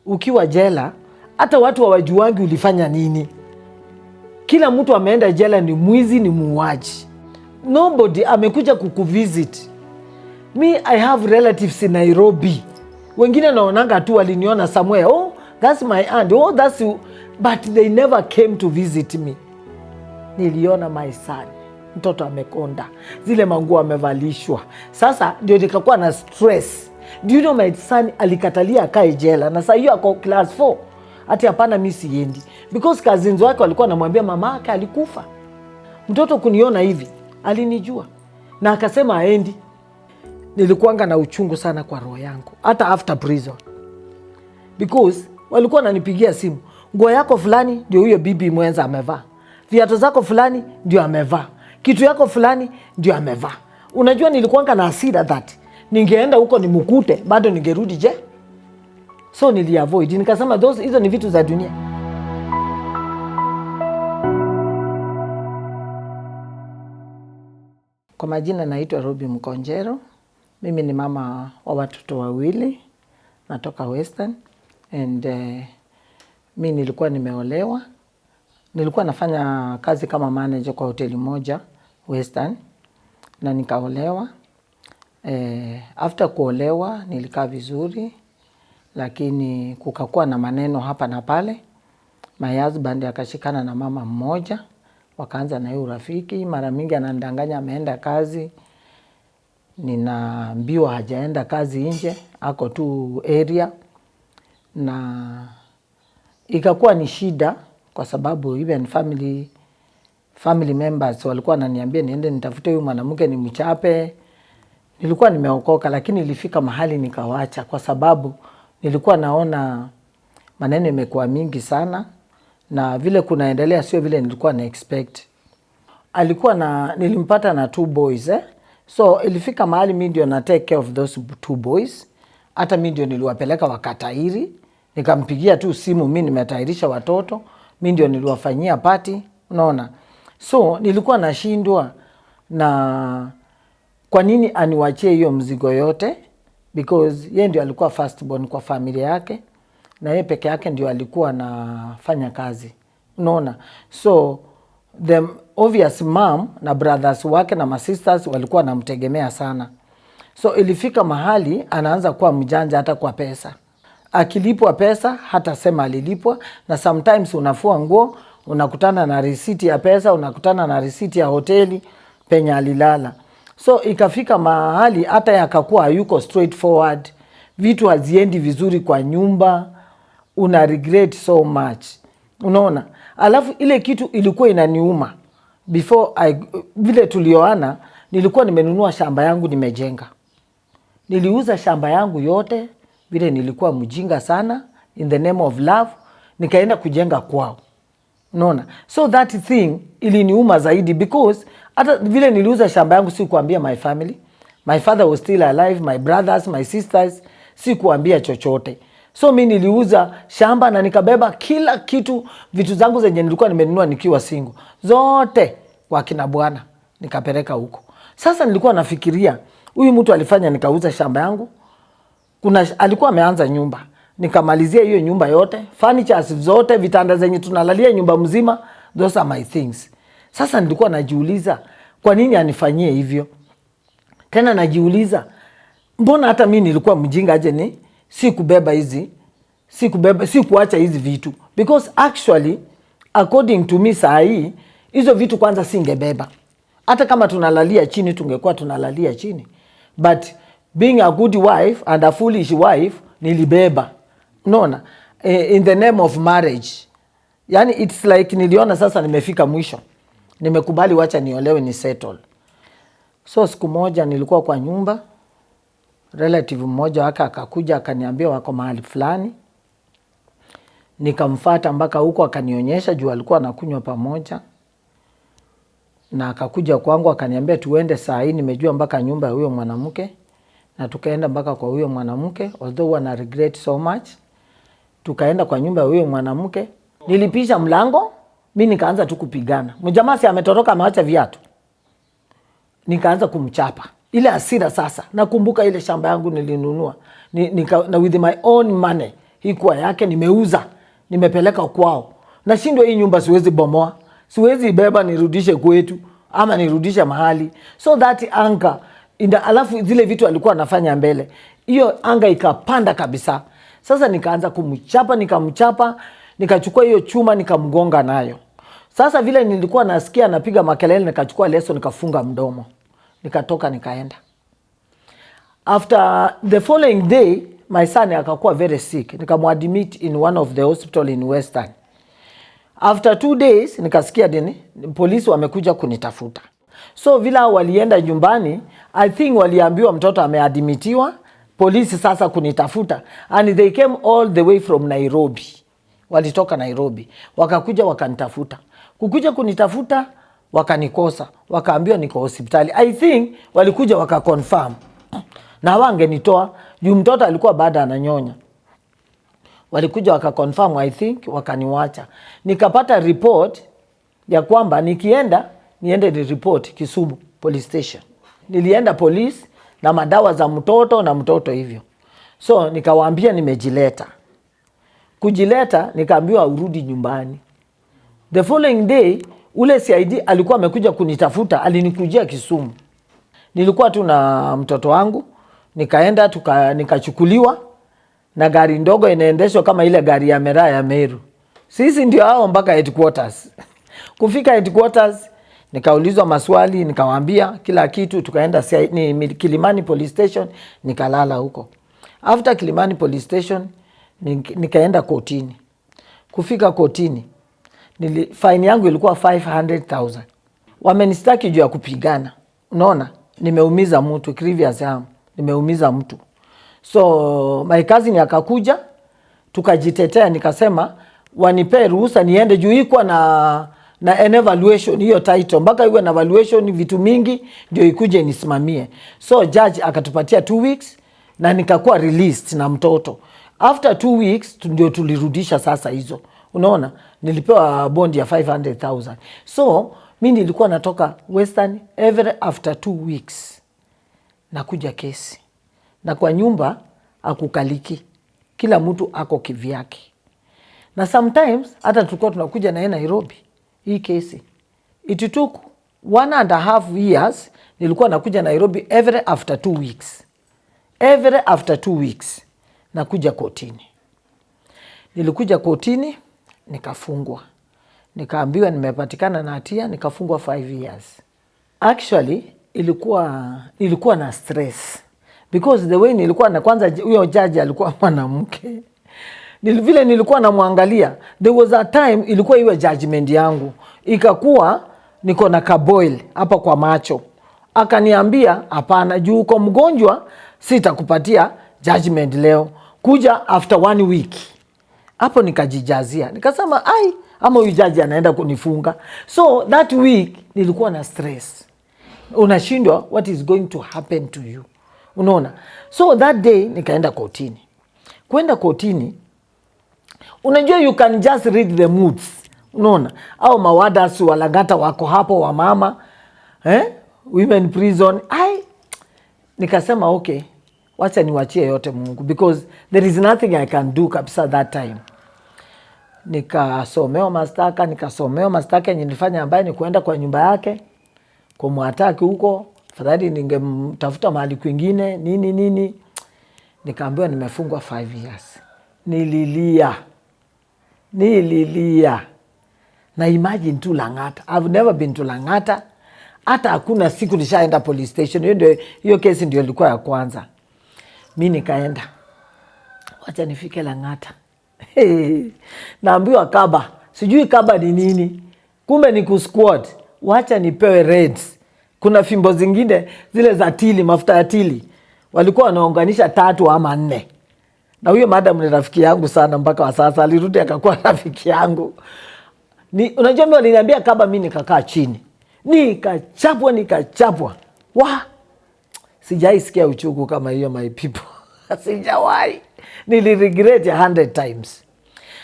ukiwa jela, hata watu hawajuangi ulifanya nini. Kila mtu ameenda jela ni mwizi, ni muuaji. Nobody amekuja kukuvisit. Me, I have relatives in Nairobi. Wengine naonanga tu waliniona somewhere. Oh, that's my aunt. Oh, that's you. But they never came to visit me. Niliona my son. Mtoto amekonda. Zile manguo amevalishwa. Sasa ndio nikakuwa na stress. Do you know my son alikatalia akae jela. Na sasa hiyo ako class 4. Ati hapana mimi siendi. Because cousins wake walikuwa wanamwambia mama yake alikufa. Mtoto kuniona hivi alinijua. Na akasema aendi. Nilikuanga na uchungu sana kwa roho yangu. Hata after prison. Because walikuwa wananipigia simu. Nguo yako fulani ndio huyo bibi mwenza amevaa. Viatu zako fulani ndio amevaa. Kitu yako fulani ndio amevaa. Unajua nilikuanga na hasira that. Ningeenda huko nimukute, bado ningerudi je? So niliavoid. Nikasema hizo ni vitu za dunia. Kwa majina naitwa Robby Mukonjero. Mimi ni mama wa watoto wawili. Natoka Western. And mimi nilikuwa nimeolewa. Nilikuwa nafanya kazi kama manager kwa hoteli moja Western. Na nikaolewa. After kuolewa nilikaa vizuri. Lakini kukakuwa na maneno hapa na pale. My husband akashikana na mama mmoja. Wakaanza na urafiki. Mara mingi anandanganya ameenda kazi. Ninaambiwa hajaenda kazi nje. Ako tu area. Na ikakuwa ni shida. Kwa sababu even family members walikuwa wananiambia niende nitafute huyu mwanamke ni mchape. Nilikuwa nimeokoka lakini ilifika mahali nikawacha. Kwa sababu nilikuwa naona maneno imekuwa mingi sana. Na vile kunaendelea sio vile nilikuwa na expect. Nilimpata na 2 boys. So ilifika mahali mimi ndio na take care of those 2 boys. Hata mimi ndio niliwapeleka wakatairi. Nikampigia tu simu mimi nimetairisha watoto. Mimi ndio niliwafanyia party. Unaona. So nilikuwa nashindwa na kwa nini aniwachie hiyo mzigo yote. Because yeye ndio alikuwa first born kwa familia yake. Na yeye peke yake ndio alikuwa anafanya kazi. Unaona. So the obvious mom na brothers wake na sisters walikuwa wanamtegemea sana. So ilifika mahali anaanza kuwa mjanja hata kwa pesa. Akilipwa pesa hata sema alilipwa. Na sometimes unafua nguo unakutana na risiti ya pesa, unakutana na risiti ya hoteli penye alilala. So ikafika mahali hata yakakuwa hayuko straightforward. Vitu haziendi vizuri kwa nyumba. Una regret so much. Unaona? Alafu ile kitu ilikuwa inaniuma. Vile tulioana, nilikuwa nimenunua shamba yangu nimejenga. Niliuza shamba yangu yote, vile nilikuwa mjinga sana, in the name of love, nikaenda kujenga kwao. Unaona? So that thing iliniuma zaidi because hata vile niliuza shamba yangu sikuambia my family. My father was still alive, my brothers, my sisters, sikuambia chochote. So mimi niliuza shamba na nikabeba kila kitu, vitu zangu zenye nilikuwa nimenunua nikiwa single. Zote kwa kina bwana nikapeleka huko. Sasa nilikuwa nafikiria, huyu mtu alifanya nikauza shamba yangu. Alikuwa ameanza nyumba. Nikamalizia hiyo nyumba yote, furnitures zote, vitanda zenye tunalalia nyumba mzima, those are my things. Sasa nilikuwa najiuliza, kwa nini anifanyie hivyo? Tena najiuliza, mbona hata mimi nilikuwa mjinga aje sikuacha hizi vitu. Because actually, according to me saa hii, hizo vitu kwanza singebeba. Hata kama tunalalia chini, tungekuwa tunalalia chini. But being a good wife and a foolish wife, nilibeba. Unaona? In the name of marriage. Yani it's like niliona sasa nimefika mwisho. Nimekubali wacha niolewe ni settle. So siku moja nilikuwa kwa nyumba. Relative mmoja wake akakuja akaniambia wako mahali fulani. Nikamfuata mpaka huko akanionyesha juu alikuwa anakunywa pamoja. Na akakuja kwangu akaniambia tuende saa hii nimejua mpaka nyumba ya huyo mwanamke. Na tukaenda mpaka kwa huyo mwanamke, although wana regret so much. Tukaenda kwa nyumba ya huyo mwanamke. Nilipisha mlango, mimi nikaanza tu kupigana. Mjamaa si ametoroka ameacha viatu. Nikaanza kumchapa. Ile hasira sasa, nakumbuka ile shamba yangu nilinunua. Na with my own money, hii kuwa yake nimeuza, nimepeleka kwao. Nashindwa hii nyumba siwezi bomoa, siwezi ibeba nirudishe kwetu ama nirudishe mahali. So that anger alafu zile vitu alikuwa anafanya mbele, hiyo anga ikapanda kabisa. Sasa nikaanza kumchapa, nikamchapa, nikachukua hiyo chuma nikamgonga nayo. Sasa vile nilikuwa nasikia napiga makelele, nikachukua leso nikafunga mdomo. Nikatoka nikaenda. After the following day, my son akakuwa very sick. Nikamuadmit in one of the hospital in Western. After 2 days, nikasikia polisi wamekuja kunitafuta. So vila walienda nyumbani, I think waliambiwa mtoto ameadmitiwa, polisi sasa kunitafuta. And they came all the way from Nairobi. Walitoka Nairobi. Wakakuja wakanitafuta. Kukuja kunitafuta, wakanikosa. Wakaambiwa niko hospitali. I think walikuja wakaconfirm. Na wangenitoa, juu mtoto alikuwa bado ananyonya. Walikuja wakaconfirm, I think, wakaniwacha. Nikapata report ya kwamba niende ni report Kisumu police station. Nilienda police na madawa za mtoto na mtoto hivyo. So nikawaambia nimejileta. Kujileta nikaambiwa urudi nyumbani. The following day ule CID alikuwa amekuja kunitafuta, alinikujia Kisumu. Nilikuwa tu na mtoto wangu, nikaenda nikachukuliwa na gari ndogo inaendeshwa kama ile gari ya Mera ya Meru. Sisi ndio hao mpaka headquarters. Kufika headquarters nikaulizwa maswali, nikawaambia kila kitu, tukaenda Kilimani police station, nikalala huko. After Kilimani police station nikaenda kotini. Kufika kotini fine yangu ilikuwa 500,000. Wamenistaki juu ya kupigana. Unaona? Nimeumiza mtu, grievous harm. Nimeumiza mtu. So my cousin akakuja, tukajitetea, nikasema wanipe ruhusa niende juu iko na an evaluation hiyo title. Mpaka iwe na evaluation vitu mingi ndio ikuje nisimamie. So judge akatupatia 2 weeks na nikakuwa released na mtoto. After 2 weeks ndio tulirudisha sasa hizo. Unaona? Nilipewa bond ya 500,000. So mimi nilikuwa natoka Western every after 2 weeks. Nakuja kesi. Na kwa nyumba akukaliki. Kila mtu ako kivyake. Na sometimes hata tulikuwa tunakuja na Nairobi hii kesi. It took 1.5 years nilikuwa nakuja Nairobi every after 2 weeks. Every after 2 weeks nakuja kotini. Nilikuja kotini nikafungwa. Nikaambiwa nimepatikana na hatia, nikafungwa 5 years. Actually ilikuwa na stress. Because the way nilikuwa na kwanza huyo judge alikuwa mwanamke. Vile nilikuwa namwangalia, there was a time ilikuwa iwe judgment yangu. Ikakuwa niko na kaboil hapa kwa macho. Akaniambia hapana, juu uko mgonjwa sitakupatia judgment leo. Kuja after 1 week. Hapo nikajijazia. Nikasema ama huyu judge anaenda kunifunga. So that week nilikuwa na stress. Unashindwa what is going to happen to you. Unaona? So that day nikaenda kotini. Kwenda kotini, unajua you can just read the moods. Unaona? Au mawadas walagata wako hapo wa mama. Women prison. Nikasema okay, wacha niwachie yote Mungu. Because there is nothing I can do kabisa that time. Nikasomewa mashtaka yenye nilifanya ambaye ni kuenda kwa nyumba yake. Kumwataki huko. Fadhali ningemtafuta mahali kwingine. Nini. Nikaambiwa nimefungwa 5 years. Nililia. Na imagine tu Lang'ata. I've never been to Lang'ata. Hata hakuna siku nishaenda police station. Hiyo kesi ndio ilikuwa ya kwanza. Mimi nikaenda. Wacha nifike Lang'ata. Naambiwa kaba. Sijui kaba ni nini. Kumbe ni kusquat. Wacha nipewe reds. Kuna fimbo zingine zile za tili, mafuta ya tili. Walikuwa wanaunganisha 3 ama 4. Na huyo madam ni rafiki yangu sana mpaka wa sasa. Alirudi akakuwa rafiki yangu. Unajua mimi waliniambia kaba, mimi nikakaa chini. Nikachapwa. Sijai sikia uchungu kama hiyo my people. Sijawahi. Niliregret 100 times.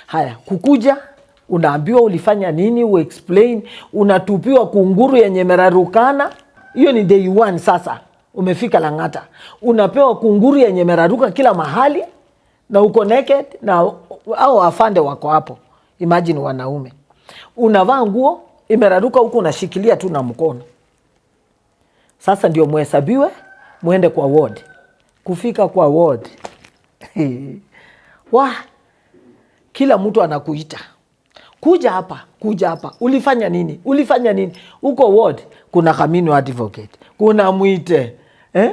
Haya, kukuja unaambiwa ulifanya nini, explain, unatupiwa kunguru yenye merarukana. Hiyo ni day 1 sasa. Umefika Lang'ata. Unapewa kunguru yenye meraruka kila mahali na uko naked na au afande wako hapo. Imagine wanaume. Unavaa nguo imeraruka huko unashikilia tu na mkono. Sasa ndio muhesabiwe muende kwa ward. Kufika kwa ward. Kila mtu anakuita. Kuja hapa. Ulifanya nini? Uko ward kuna Kamino advocate. Kuna Mwite.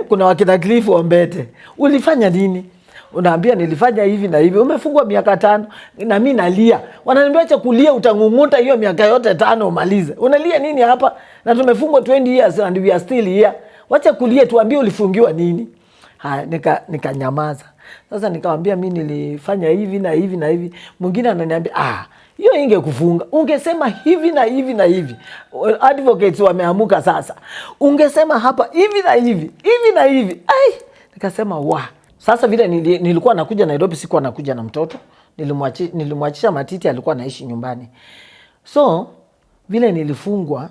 Kuna wakina Cliff Ombete. Ulifanya nini? Unaambia nilifanya hivi na hivi. Umefungwa miaka 5 na mimi nalia. Wananiambia acha kulia, utang'ung'uta hiyo miaka yote 5 umalize. Unalia nini hapa? Na tumefungwa 20 years and we are still here. Wacha kulia, tuambie ulifungiwa nini? Nikanyamaza. Sasa nikamwambia mimi nilifanya hivi na hivi na hivi. Mwingine ananiambia hiyo ingekufunga. Ungesema hivi na hivi na hivi. Advocates wameamuka sasa. Ungesema hapa hivi na hivi. Hivi na hivi. Nikasema Sasa vile nilikuwa nakuja Nairobi, sikuwa nakuja na mtoto. Nilimwachisha matiti, alikuwa anaishi nyumbani. So vile nilifungwa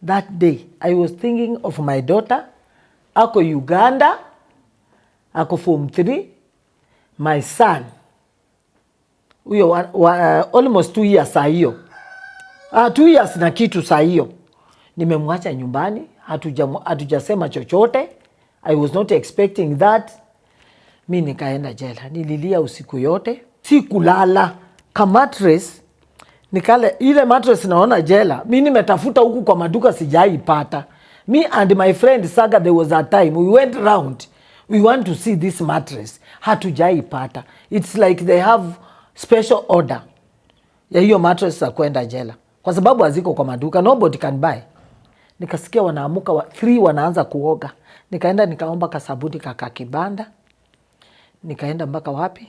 that day, I was thinking of my daughter. Ako Uganda. Ako form 3. My son. Uyo almost 2 years saa hiyo. 2 years na kitu saa hiyo. Nimemwacha nyumbani. Hatujasema chochote. I was not expecting that. Mi nikaenda jela. Nililia usiku yote. Sikulala. Mattress. Ile mattress naona jela. Mi nimetafuta huku kwa maduka sijaipata. Me and my friend Saga, there was a time. We went round. We want to see this mattress. Hatujaipata. It's like they have special order ya hiyo mattress za kwenda jela. Kwa sababu haziko kwa maduka. Nobody can buy. Nikasikia wanaamuka 3 wanaanza kuoga. Nikaenda nikaomba kasabuni kakibanda. Nikaenda mpaka wapi?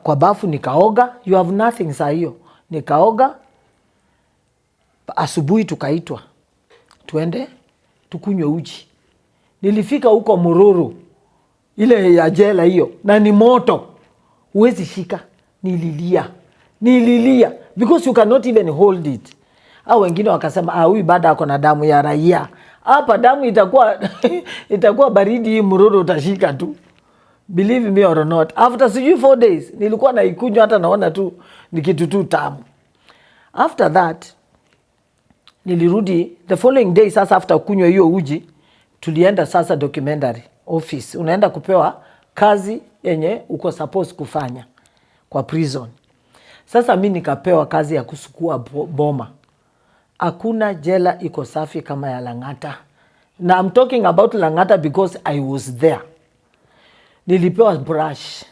Kwa bafu nikaoga. You have nothing saa hiyo. Nikaoga. Asubuhi tukaitwa. Tuende tukunywe uji. Nilifika huko Mururu. Ile ya jela hiyo. Na ni moto. Huwezi shika. Nililia. Because you cannot even hold it. Au wengine wakasema huyu bado ako na damu ya raia. Hapa damu itakuwa baridi, hii Mururu utashika tu. Believe me or not. After 4 days nilikuwa naikunywa, hata naona tu ni kitu tu tamu. After that nilirudi the following day. Sasa after kunywa hiyo uji tulienda sasa documentary office. Unaenda kupewa kazi yenye uko supposed kufanya kwa prison. Sasa mimi nikapewa kazi ya kusukua boma. Hakuna jela iko safi kama ya Lang'ata. Na I'm talking about Lang'ata because I was there. Nilipewa brush.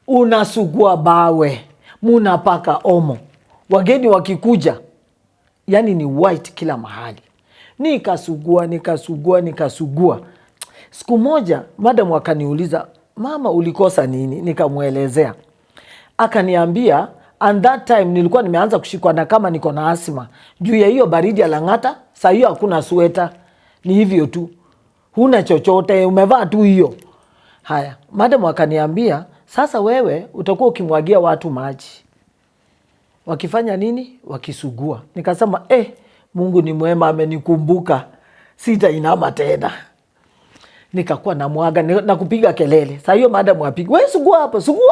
Unasugua bawe. Munapaka omo. Wageni wakikuja, yani ni white kila mahali. Nikasugua. Siku moja, madam akaniuliza, mama ulikosa nini? Nikamuelezea. Akaniambia, and that time nilikuwa nimeanza kushikwa na kama niko na asima. Juu ya hiyo baridi ya Lang'ata, saa hiyo hakuna sweta. Ni hivyo tu. Huna chochote, umevaa tu hiyo. Haya, madam akaniambia, sasa wewe utakuwa ukimwagia watu maji. Wakifanya nini? Wakisugua. Nikasema, Mungu ni mwema, amenikumbuka. Sitainama tena. Nikakuwa namwaga na kupiga kelele. Saa hiyo madam apiga, wewe sugua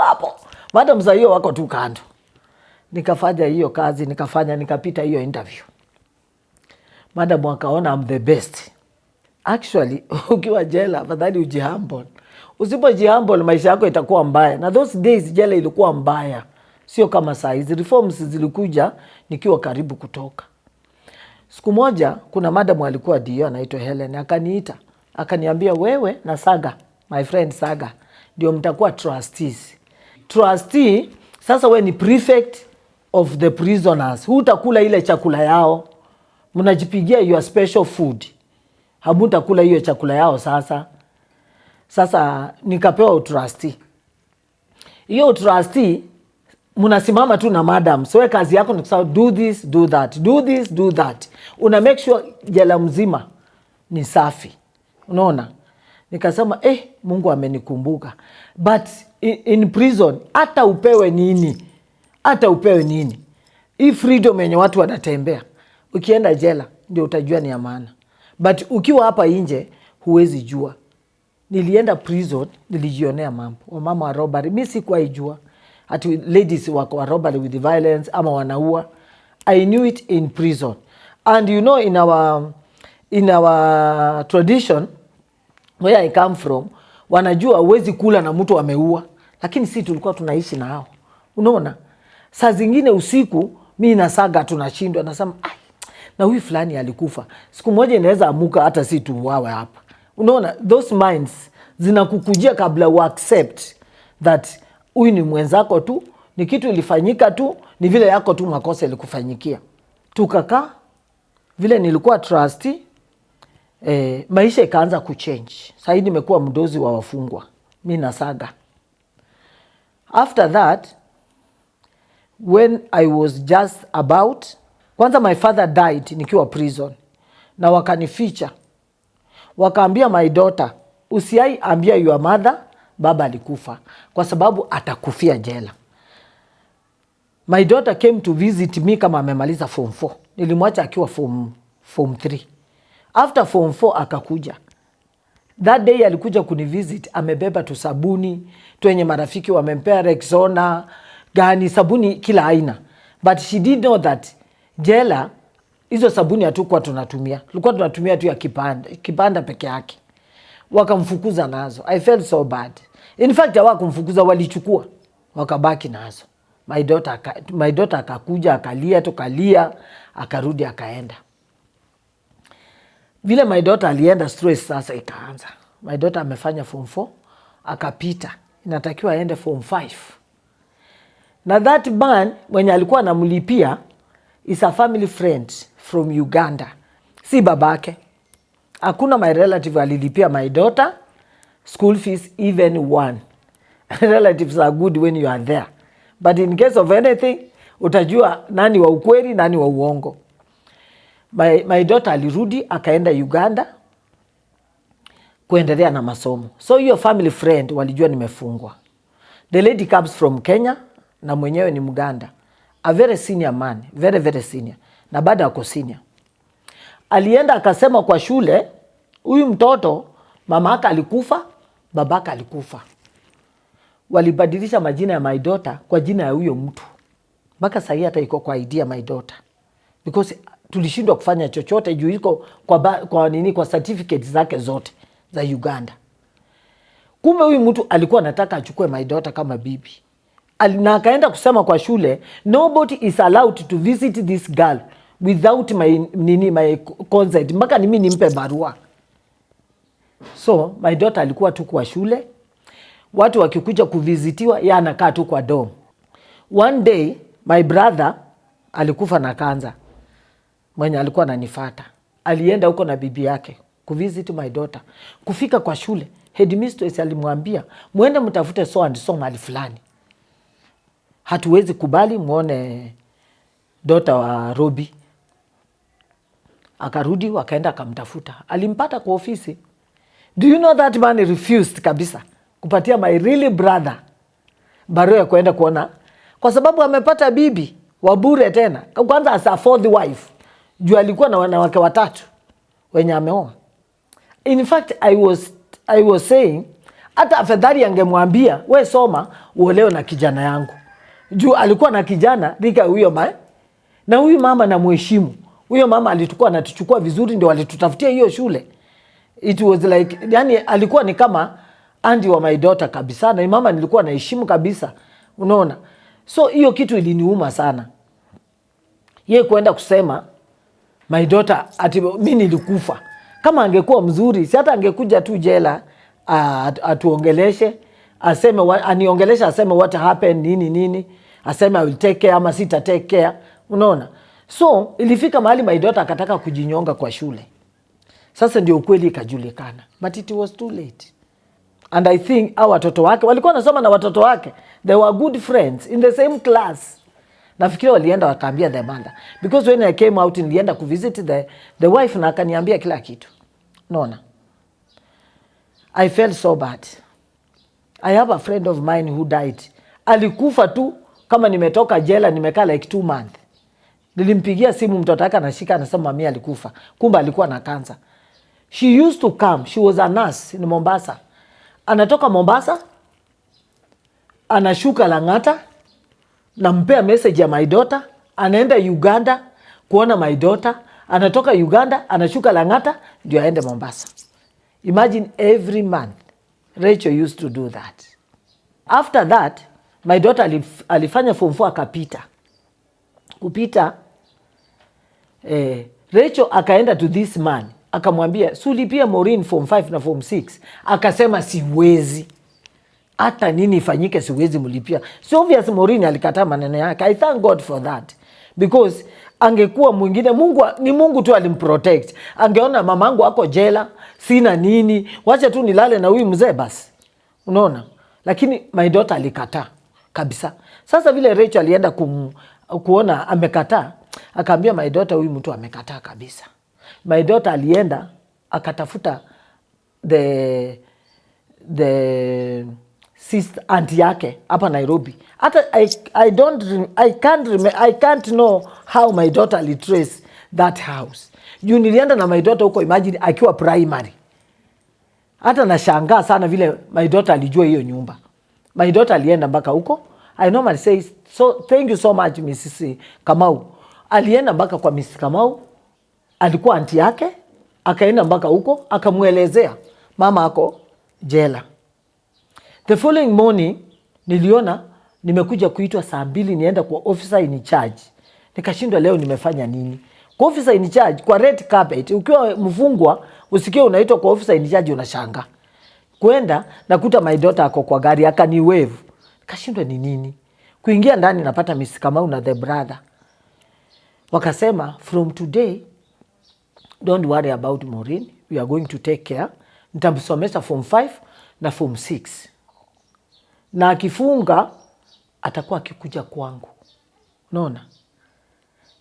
hapo. Madam saa hiyo wako tu kando. Nikafanya hiyo kazi, nikapita hiyo interview. Madam akaona I'm the best. Actually, ukiwa jela, afadhali ujihumble. Usipojihumble maisha yako itakuwa mbaya. Na those days jela ilikuwa mbaya. Sio kama saa hizi. Reforms zilikuja nikiwa karibu kutoka. Siku moja kuna madam alikuwa dio anaitwa Helen, akaniita. Akaniambia wewe na Saga, my friend Saga, ndio mtakuwa trustees. Trustee, sasa we ni prefect of the prisoners. Hutakula ile chakula yao. Mnajipigia your special food. Hamutakula hiyo chakula yao sasa. Sasa nikapewa trustee. Hiyo trustee munasimama tu na madam. So kazi yako ni kusema do this, do that. Do this, do that. Una make sure jela mzima ni safi. Unaona? Nikasema Mungu amenikumbuka. But in prison hata upewe nini? Hii freedom yenye watu wanatembea. Ukienda jela ndio utajua ni amana. But ukiwa hapa nje huwezi jua. nilienda prison, nilijionea mambo. Wamama wa robbery, mimi sikuwa ijua. Ati ladies wako wa robbery with violence ama wanaua. I knew it in prison. And you know, in our tradition where I come from, wanajua huwezi kula na mtu ameua, lakini si tulikuwa tunaishi na hao. Unaona? Saa zingine usiku mimi nasaga tunashindwa, nasema na huyu fulani alikufa. Siku moja inaweza amuka hata si tuuawe hapa. Unaona, those minds zinakukujia kabla u accept that huyu ni mwenzako tu, ni kitu ilifanyika tu, ni vile yako tu makosa ilikufanyikia. Tukakaa vile nilikuwa trustee, maisha ikaanza kuchange. Sasa nimekuwa mdozi wa wafungwa. Mimi nasaga. After that, when I was just about, kwanza my father died nikiwa prison. Na wakanificha. Wakaambia my daughter, usiai ambia your mother baba alikufa, kwa sababu atakufia jela. My daughter came to visit me kama amemaliza form 4. Nilimwacha akiwa form 3. After form 4 akakuja. That day alikuja kunivisit, amebeba tu sabuni, tuenye marafiki wamempea Rexona, gani, sabuni kila aina. But she did know that jela, hizo sabuni hatukuwa tunatumia. Tulikuwa tunatumia tu ya kipanda peke yake. Wakamfukuza nazo. I felt so bad. In fact, hawakumfukuza, walichukua. Wakabaki nazo. My daughter akakuja, akalia, tukalia, akarudi akaenda. Vile my daughter alienda, stress sasa ikaanza. My daughter amefanya form 4, akapita. Inatakiwa aende form 5. Na that man mwenye alikuwa anamlipia is a family friend from Uganda. Si babake. Hakuna my relative alilipia my daughter school fees even one. Relatives are good when you are there. But in case of anything, utajua nani wa ukweli, nani wa uongo. My daughter alirudi, akaenda Uganda kuendelea na masomo. So your family friend walijua nimefungwa. The lady comes from Kenya na mwenyewe ni Muganda. A very senior man, very very senior. Na bado ako senior. Alienda akasema kwa shule, huyu mtoto mamake alikufa, babake alikufa. Walibadilisha majina ya my daughter kwa jina ya huyo mtu. Mpaka sasa hata iko kwa ID ya my daughter. Because tulishindwa kufanya chochote juu iko kwa certificates zake zote za Uganda. Kumbe huyu mtu alikuwa anataka achukue my daughter kama bibi. Na akaenda kusema kwa shule, nobody is allowed to visit this girl without my consent. Mpaka mimi nimpe barua. So my daughter alikuwa tu kwa shule. Watu wakikuja kuvizitiwa, yeye anakaa tu kwa dorm. One day my brother alikufa na kanza. Mwenye alikuwa ananifuata. Alienda huko na bibi yake kuvisit my daughter. Kufika kwa shule, headmistress alimwambia, "Muende mtafute so and so mahali fulani. Hatuwezi kubali muone daughter wa Robby." Akarudi, wakaenda akamtafuta. Alimpata kwa ofisi. Do you know that man refused kabisa kupatia my really brother barua ya kuenda kuona, kwa sababu amepata bibi wa bure tena. Kwanza as a fourth wife. Juu alikuwa na wanawake 3 wenye ameoa. In fact, I was saying, hata afadhali angemwambia, "We soma, uolewe na kijana yangu." Juu alikuwa na kijana rika huyo na huyu mama na mheshimu. Huyo mama alikuwa anatuchukua vizuri, ndio alitutafutia hiyo shule. It was like, yani alikuwa ni kama auntie wa my daughter kabisa, na mama nilikuwa naheshimu kabisa. Unaona? So hiyo kitu iliniuma sana. Yeye kuenda kusema my daughter ati mimi nilikufa. Kama angekuwa mzuri, si hata angekuja tu jela atuongeleshe, aniongeleshe, aseme what happened, nini, aseme I will take care ama sita take care. Unaona? So ilifika mahali my daughter akataka kujinyonga kwa shule. Sasa ndio ukweli ikajulikana. But it was too late. And I think our watoto wake walikuwa nasoma na watoto wake. They were good friends in the same class. Nafikiri walienda wakaambia the mother. Because when I came out, nilienda kuvisit the wife na akaniambia kila kitu. Unaona? I felt so bad. I have a friend of mine who died. Alikufa tu kama nimetoka jela, nimekaa like 2 months. Nilimpigia simu, mtoto wake anashika, anasema mami alikufa. Kumbe alikuwa na cancer. She used to come. She was a nurse in Mombasa. anatoka Mombasa, anashuka Lang'ata, nampea message ya my daughter, anaenda Uganda kuona my daughter, anatoka Uganda, anashuka Lang'ata, ndio aende Mombasa. Imagine every month, Rachel used to do that. After that, my daughter alifanya form 4 akapita. Kupita, Rachel akaenda to this man, akamwambia, sulipia Maureen form 5 na form 6. Akasema siwezi. Hata nini ifanyike siwezi mulipia. So obvious Maureen alikataa maneno yake. I thank God for that. Because angekuwa mwingine, Mungu tu alimprotect. Angeona mamangu ako jela, sina nini, wacha tu nilale na huyu mzee basi. Unaona? Lakini my daughter alikataa kabisa. Sasa vile Rachel alienda kuona amekataa, akaambia my daughter, huyu mtu amekataa kabisa. My daughter alienda akatafuta the sister auntie yake hapa Nairobi. Hata I can't know how my daughter alitrace that house. Juu nilienda na my daughter huko, imagine akiwa primary. Hata nashangaa sana vile my daughter alijua hiyo nyumba. My daughter alienda mpaka huko. I normally say, so thank you so much Mrs. Kamau. Alienda mpaka kwa Mrs. Kamau. Alikuwa auntie yake. Akaenda mpaka huko, akamuelezea mama ako jela. The following morning, niliona nimekuja kuitwa saa 2 nienda kwa officer in charge. Nikashindwa leo nimefanya nini? Kwa officer in charge, kwa red carpet, ukiwa mfungwa, usikie unaitwa kwa officer in charge, unashanga. Kwenda, nakuta my daughter ako kwa gari, akani wave. Nikashindwa ni nini? Kuingia ndani napata Miss Kamau na the brother. Wakasema, from today, don't worry about Maureen. We are going to take care. Nitamsomesha form 5 na form 6. Na akifunga, atakuwa akikuja kwangu. Unaona?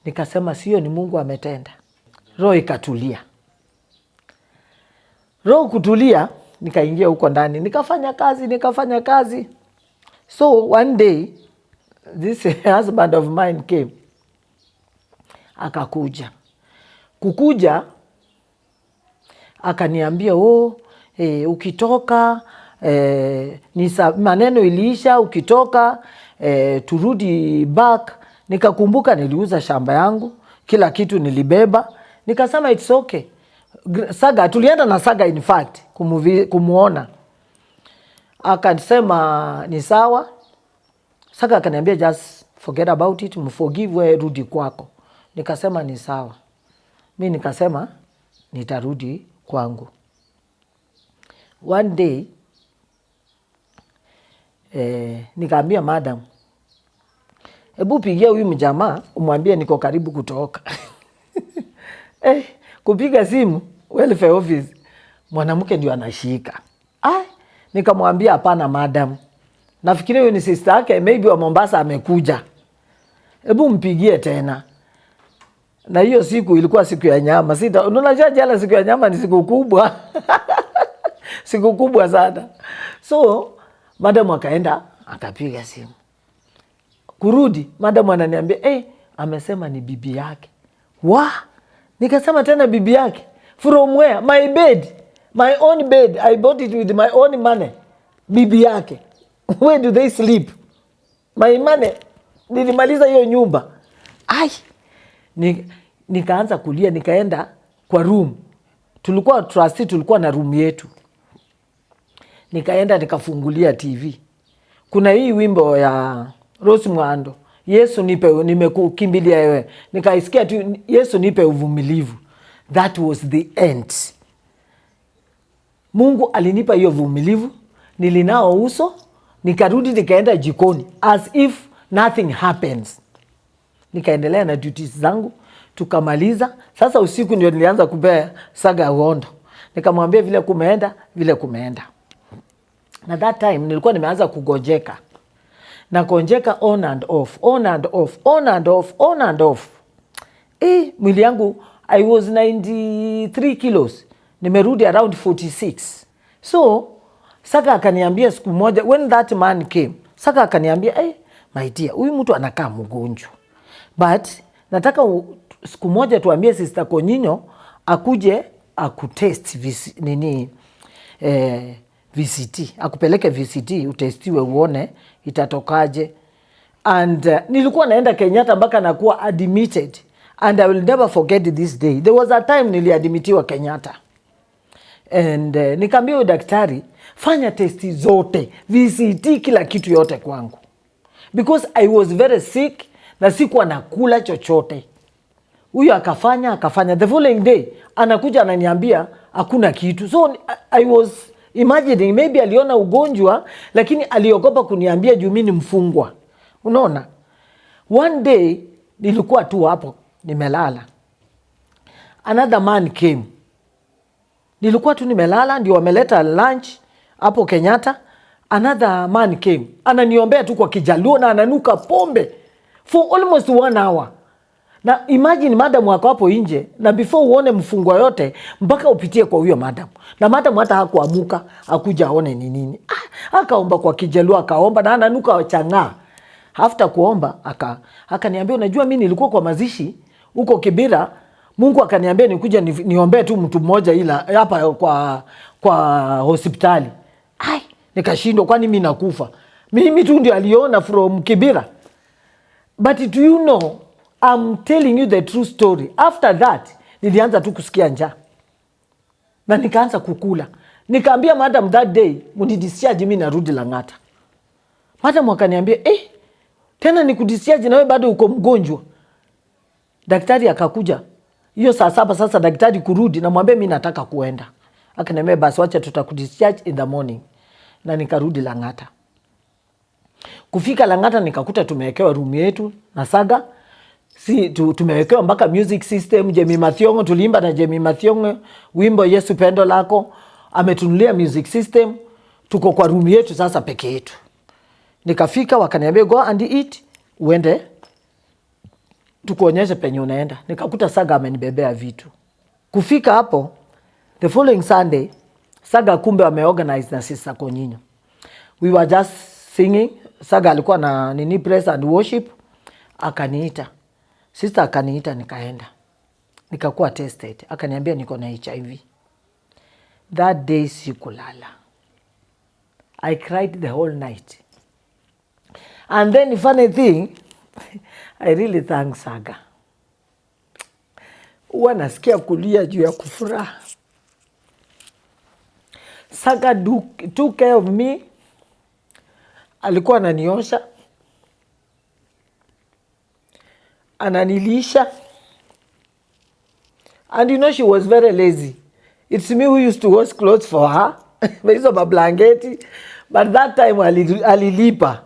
Nikasema sio, ni Mungu ametenda. Roho ikatulia. Roho kutulia, nikaingia huko ndani. Nikafanya kazi. So one day, this husband of mine came. Akakuja. Kukuja, akaniambia, ukitoka, maneno iliisha, ukitoka, turudi back. Nikakumbuka niliuza shamba yangu, kila kitu nilibeba. Nikasema it's okay. Saga, tulienda na Saga in fact, kumuona. Akasema ni sawa. Saga akaniambia just forget about it, mforgive, we rudi kwako. Nikasema ni sawa. Mimi nikasema nitarudi kwangu. One day, nikaambia madam, hebu pigia huyu mjamaa umwambie niko karibu kutoka. Kupiga simu welfare office, mwanamke ndio anashika. Nikamwambia hapana madam, nafikiria huyu ni sister yake, maybe wa Mombasa amekuja, hebu mpigie tena. Na hiyo siku ilikuwa siku ya nyama. Unajua jela siku ya nyama ni siku kubwa. Siku kubwa sana. So, madam akaenda, akapiga simu. Kurudi, madam ananiambia, amesema ni bibi yake. Nikasema tena bibi yake. From where? My bed. My own bed. I bought it with my own money. Bibi yake. Where do they sleep? My money. Nilimaliza hiyo nyumba. Nikaanza kulia, nikaenda kwa room. Tulikuwa trustee, tulikuwa na room yetu. Nikaenda nikafungulia TV. Kuna hii wimbo ya Rose Muhando, Yesu nipe, nimekukimbilia wewe. Nikaisikia tu, Yesu nipe uvumilivu. That was the end. Mungu alinipa hiyo uvumilivu, nilinao uso, nikarudi nikaenda jikoni as if nothing happens. Nikaendelea na duties zangu, tukamaliza. Sasa usiku ndio nilianza kupea Saga uondo. Nikamwambia vile kumeenda. Na that time nilikuwa nimeanza kugojeka. Na konjeka on and off. Mwili yangu, I was 93 kilos. Nimerudi around 46. So, Saga akaniambia siku moja, when that man came, Saga akaniambia, my dear, huyu mtu anakaa mgonjwa. But, nataka siku moja tuambie Sister Konyinyo, akuje, akutest VCT, akupeleke VCT utestiwe uone itatokaje. And nilikuwa naenda Kenyatta mpaka nakuwa admitted, and I will never forget this day. There was a time niliadmitiwa Kenyatta, and nikaambia daktari fanya testi zote, VCT, kila kitu yote kwangu, because I was very sick na sikuwa nakula chochote. Huyo akafanya the following day anakuja ananiambia hakuna kitu. So I was imagining maybe aliona ugonjwa lakini aliogopa kuniambia juu mimi ni mfungwa. Unaona? One day nilikuwa tu hapo nimelala. Another man came. Nilikuwa tu nimelala, ndio wameleta lunch hapo Kenyatta. Another man came. Ananiombea tu kwa Kijaluo na ananuka pombe for almost 1 hour. Na imagine madam wako hapo nje, na before uone mfungwa yote mpaka upitie kwa huyo madam. Na madam hata hakuamuka akuja aone ni nini. Akaomba kwa Kijaluo, akaomba na ananuka chang'aa. After kuomba akaniambia unajua mimi nilikuwa kwa mazishi huko Kibira, Mungu akaniambia nikuja niombe tu mtu mmoja ila hapa kwa hospitali. Nikashindwa, kwani mimi nakufa? Mimi tu ndio aliona from Kibira. But do you know, I'm telling you the true story. After that, nilianza tu kusikia njaa. Na nikaanza kukula. Nikaambia madam that day, munidisiaje mimi narudi Lang'ata. Madam akaniambia, tena nikudisiaje na wewe bado uko mgonjwa? Daktari akakuja. Hiyo saa 7 sasa daktari kurudi, na mwambie mimi nataka kuenda. Akaniambia basi wacha tutakudisiaje in the morning. Na nikarudi Lang'ata. Kufika Lang'ata nikakuta tumewekewa room yetu na Saga. Tumewekewa mpaka music system. Jemi Mathiongo, tuliimba na Jemi Mathiongo wimbo Yesu Pendo Lako. Ametunulia music system. Tuko kwa room yetu sasa peke yetu. Nikafika wakaniambia go and eat, uende tukuonyeshe penye unaenda. Nikakuta Saga amenibebea vitu. Kufika hapo the following Sunday, Saga kumbe wameorganize na Sister Konyinyo. We were just singing. Saga alikuwa na praise and worship. Akaniita. Sister akaniita, nikaenda. Nikakuwa tested. Akaniambia niko na HIV. That day sikulala. I cried the whole night. And then the funny thing, I really thank Saga. Huwa nasikia kulia juu ya kufuraha. Saga took care of me. Alikuwa ananiosha, ananilisha. And you know she was very lazy. It's me who used to wash clothes for her. Hizo mablanketi. But that time alilipa.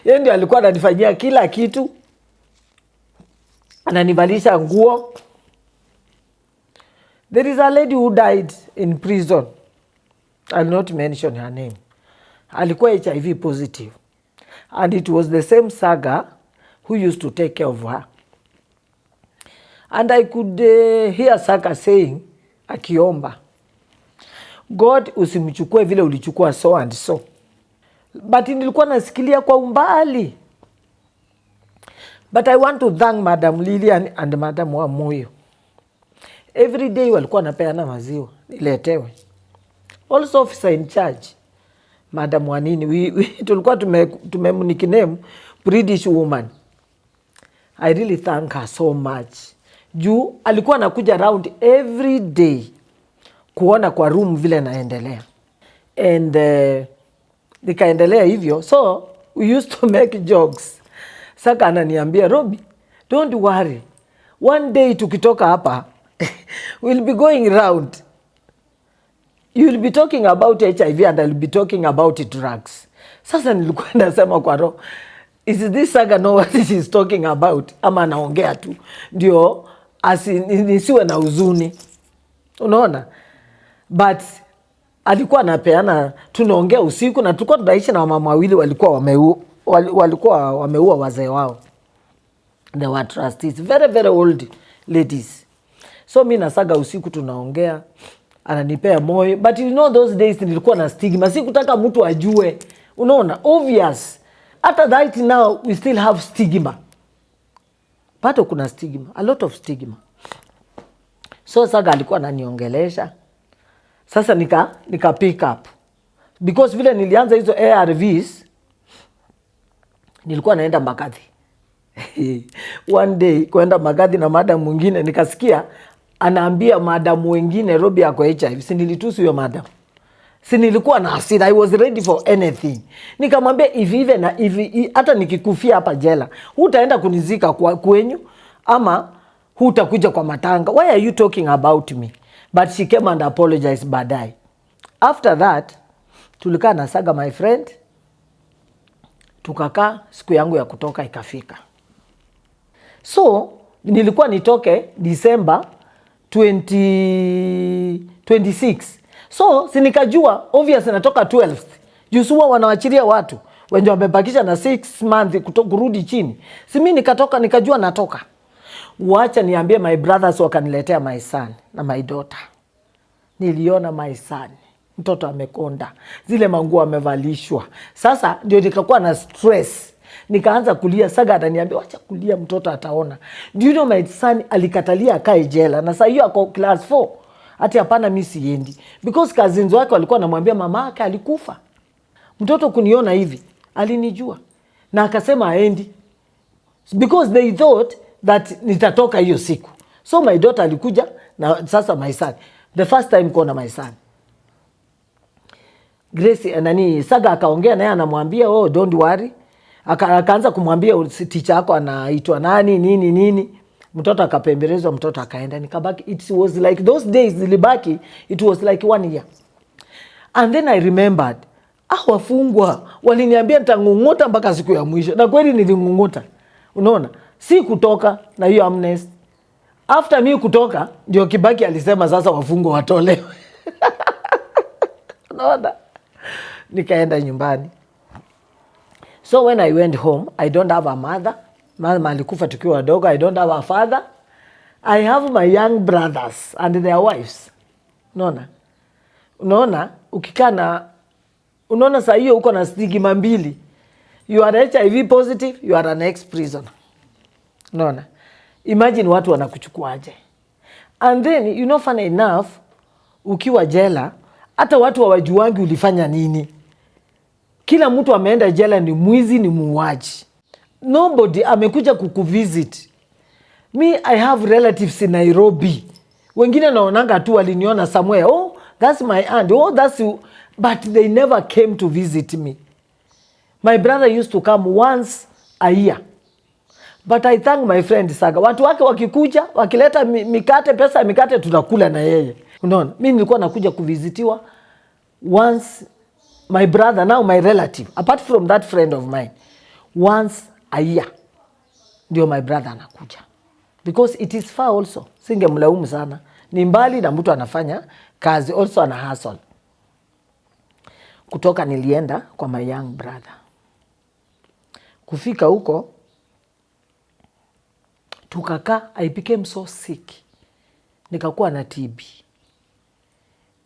Yeye ndio alikuwa ananifanyia kila kitu. Ananivalisha nguo. There is a lady who died in prison. I'll not mention her name. Alikuwa HIV positive. And it was the same Saga who used to take care of her. And I could hear Saga saying, akiomba, God usimchukue vile ulichukua so and so. But nilikuwa nasikilia kwa umbali. But I want to thank Madam Lilian and Madam Wamoyo. Every day walikuwa napeana maziwa niletewe. Also officer in charge, Madam Wanini, tulikuwa tumemnickname British woman. I really thank her so much. Juu alikuwa anakuja around every day kuona kwa room vile naendelea. And nikaendelea hivyo. So we used to make jokes. Saka ananiambia, Robby, don't worry. One day tukitoka hapa, we'll be going around. You'll be talking about HIV and I'll be talking about drugs. Sasa nilikuwa nasema kwa roho, is this Saga know what she's talking about? Ama anaongea tu. Ndio nisiwe na huzuni. Unaona? But alikuwa anapeana, tunaongea usiku na tulikuwa tunaishi na mama wawili walikuwa wameua wazee wao. They were trustees, very very old ladies. So mimi na Saga usiku tunaongea, ananipea moyo. But you know those days nilikuwa na stigma. Sikutaka mtu ajue. Unaona, obvious. Hata right now we still have stigma. Pato kuna stigma, a lot of stigma. So Saga alikuwa ananiongelesha. Sasa nika pick up. because vile nilianza hizo ARVs nilikuwa naenda Mbagathi. One day kwenda Mbagathi na madam mwingine, nikasikia anaambia madam wengine Robby ako HIV. Si nilitusi huyo madam. Si nilikuwa na hasira. I was ready for anything. Nikamwambia hivi na hivi, hata nikikufia hapa jela, hutaenda kunizika kwenyu ama hutakuja kwa matanga. Why are you talking about me? But she came and apologized baadaye. After that, tulikaa na Saga my friend. Tukakaa, siku yangu ya kutoka ikafika. So, nilikuwa nitoke December 26. So, sinikajua, obvious natoka 12th. Jusua wanawachilia watu. Wenye wamebakisha na 6 months kurudi chini. Simi nikatoka, nikajua natoka. Wacha niambie my brothers wakaniletea my son na my daughter. Niliona my son. Mtoto amekonda. Zile manguo amevalishwa. Sasa ndio nikakuwa na stress. Nikaanza kulia. Saga ataniambia wacha kulia, mtoto ataona. Do you know my son alikatalia akae jela na sasa hiyo ako class 4. Hata hapana mimi siendi. Because cousins wake walikuwa wanamwambia mama yake alikufa. Mtoto kuniona hivi alinijua na akasema aendi. Because they thought that nitatoka hiyo siku. So my daughter alikuja na sasa my son. The first time kuona my son. Grace Saga akaongea naye anamwambia oh don't worry. Akaanza kumwambia teacher yako anaitwa nani nini. Mtoto akapembelezwa, mtoto akaenda, nikabaki. It was like those days zilibaki, it was like 1 year. And then I remembered, wafungwa waliniambia nitangung'uta mpaka siku ya mwisho. Na kweli nilingung'uta. Unaona? Si kutoka na hiyo amnesty. After me kutoka, ndio Kibaki alisema sasa wafungwa watolewe. Unaona? Nikaenda nyumbani. So when I went home, I don't have a mother. Mama alikufa tukiwa wadogo. I don't have a father. I have my young brothers and their wives. Unaona? Ukikaa na, unaona saa hiyo uko na stigma mbili. You are HIV positive, you are an ex-prisoner. Unaona? Imagine watu wanakuchukuaje. And then, funny enough, ukiwa jela, hata watu hawajuangi ulifanya nini. Kila mtu ameenda jela ni mwizi, ni muuaji. Nobody amekuja kukuvisit. Me, I have relatives in Nairobi. Wengine naonanga tu waliniona somewhere. Oh, that's my aunt. Oh, that's you. But they never came to visit me. My brother used to come once a year. But I thank my friend Saga. Watu wake wakikuja, wakileta mikate, pesa mikate, tunakula na yeye. Unaona? Mimi nilikuwa nakuja kuvizitiwa once. My brother, now my relative, apart from that friend of mine, once a year, ndio my brother anakuja. Because it is far also. Singemlaumu sana. Ni mbali na mtu anafanya kazi, also ana hustle. Kutoka nilienda kwa my young brother. Kufika huko, tukakaa, I became so sick. Nikakuwa na TB.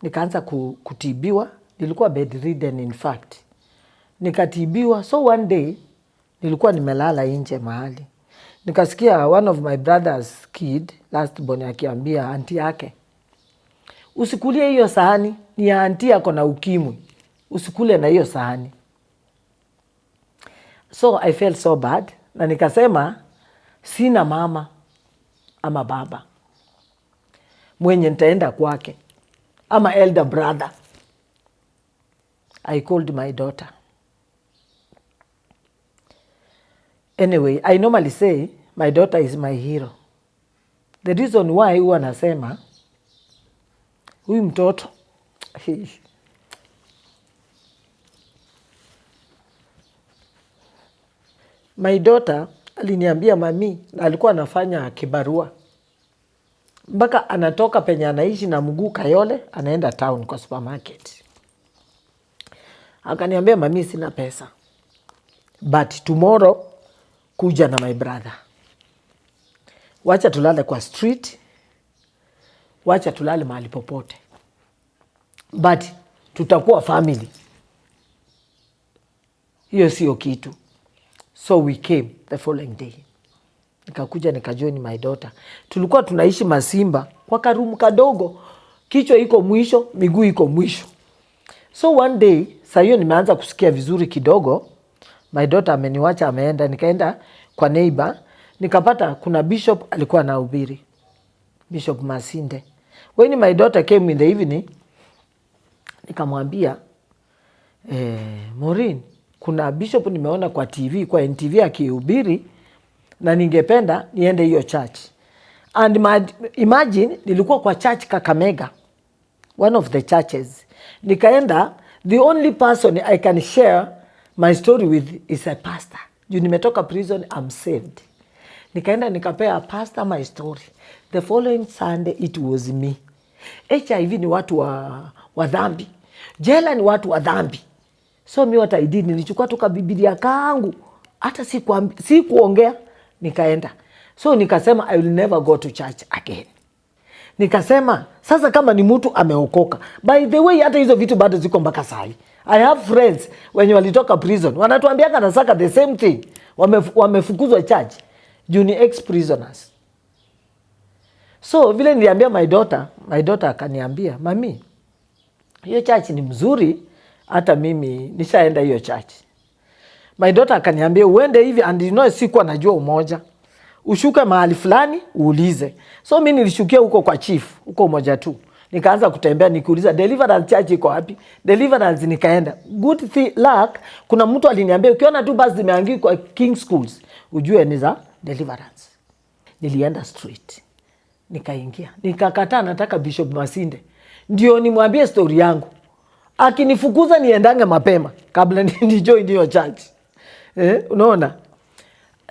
Nikaanza kutibiwa. Nilikuwa bedridden in fact. Nikatibiwa. So one day, nilikuwa nimelala nje mahali. Nikasikia one of my brother's kid, last born, akiambia auntie yake, usikulie hiyo sahani, ni ya auntie yako na ukimwi. Usikule na hiyo sahani. So I felt so bad. Na nikasema, sina mama ama baba mwenye nitaenda kwake ama elder brother. I called my daughter. Anyway, I normally say my daughter is my hero. The reason why huwa nasema huyu mtoto my daughter aliniambia mami, na alikuwa anafanya kibarua. Mpaka anatoka penye anaishi na mguu Kayole, anaenda town kwa supermarket. Akaniambia mami, sina pesa. But tomorrow kuja na my brother. Wacha tulale kwa street. Wacha tulale mahali popote. But tutakuwa family. Hiyo sio kitu. So we came the following day. Nikakuja nikajoin my daughter. Tulikuwa tunaishi Masimba kwa karumu kadogo. Kichwa iko mwisho, miguu iko mwisho. So one day, saa hiyo nimeanza kusikia vizuri kidogo, my daughter ameniwacha ameenda, nikaenda kwa neighbor, nikapata kuna bishop alikuwa anahubiri, Bishop Masinde. When my daughter came in the evening, nikamwambia, Maureen, kuna bishop nimeona kwa TV, kwa NTV akihubiri, na ningependa niende hiyo church. And imagine, nilikuwa kwa church Kakamega, one of the churches. Nikaenda, the only person I can share my story with is a pastor. Juu nimetoka prison, I'm saved. Nikaenda nikapea pastor my story. The following Sunday, it was me. HIV ni watu wa dhambi. Jela ni watu wa dhambi. So mi what I did, nilichukua tuka Biblia kangu. Hata si kuongea, nikaenda. So nikasema, I will never go to church again. Nikasema, sasa kama ni mtu ameokoka. By the way, hata hizo vitu bado ziko mpaka sahi. I have friends wenye walitoka prison. Wanatuambia kanasaka the same thing. Wamefukuzwa church. Juu ni ex-prisoners. So vile niliambia my daughter akaniambia, mami, hiyo church ni mzuri, hata mimi nishaenda hiyo church. My daughter akaniambia, uende hivi, and you know sikuwa najua umoja. Ushuke mahali fulani, uulize. So mimi nilishukia huko kwa chief, huko Umoja tu. Nikaanza kutembea nikiuliza Deliverance Church iko wapi? Deliverance nikaenda. Good luck, kuna mtu aliniambia ukiona tu basi zimeandikwa King Schools, ujue ni za Deliverance. Nilienda street. Nikaingia. Nikakataa nataka Bishop Masinde. Ndio nimwambie story yangu. Akinifukuza niendange mapema kabla nijoin hiyo church. Unaona?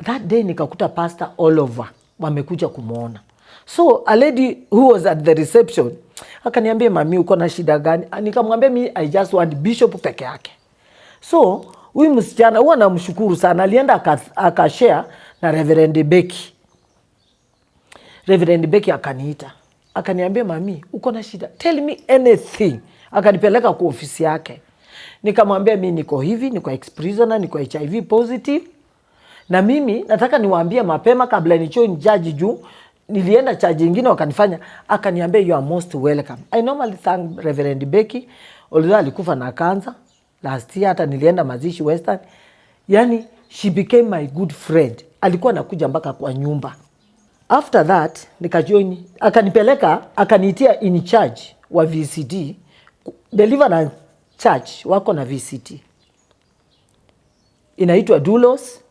That day nikakuta pastor all over wamekuja kumuona. So a lady who was at the reception akaniambia, mami, uko na shida gani? Nikamwambia, mimi I just want bishop peke yake. So huyu msichana huwa namshukuru sana, alienda akashare na Reverend Becky. Reverend Becky akaniita. Akaniambia, mami, uko na shida? Tell me anything. Akanipeleka kwa ofisi yake. Nikamwambia, mimi niko hivi, niko ex-prisoner, niko HIV positive. Na mimi nataka niwaambie mapema kabla nijoin judge juu nilienda charge nyingine wakanifanya. Akaniambia, you are most welcome. I normally thank Reverend Becky, although alikufa na cancer last year, hata nilienda mazishi Western. Yani she became my good friend. Alikuwa anakuja mpaka kwa nyumba. After that nikajoin, akanipeleka, akaniitia in charge wa VCT. Deliverance Church wako na VCT. Inaitwa Dulos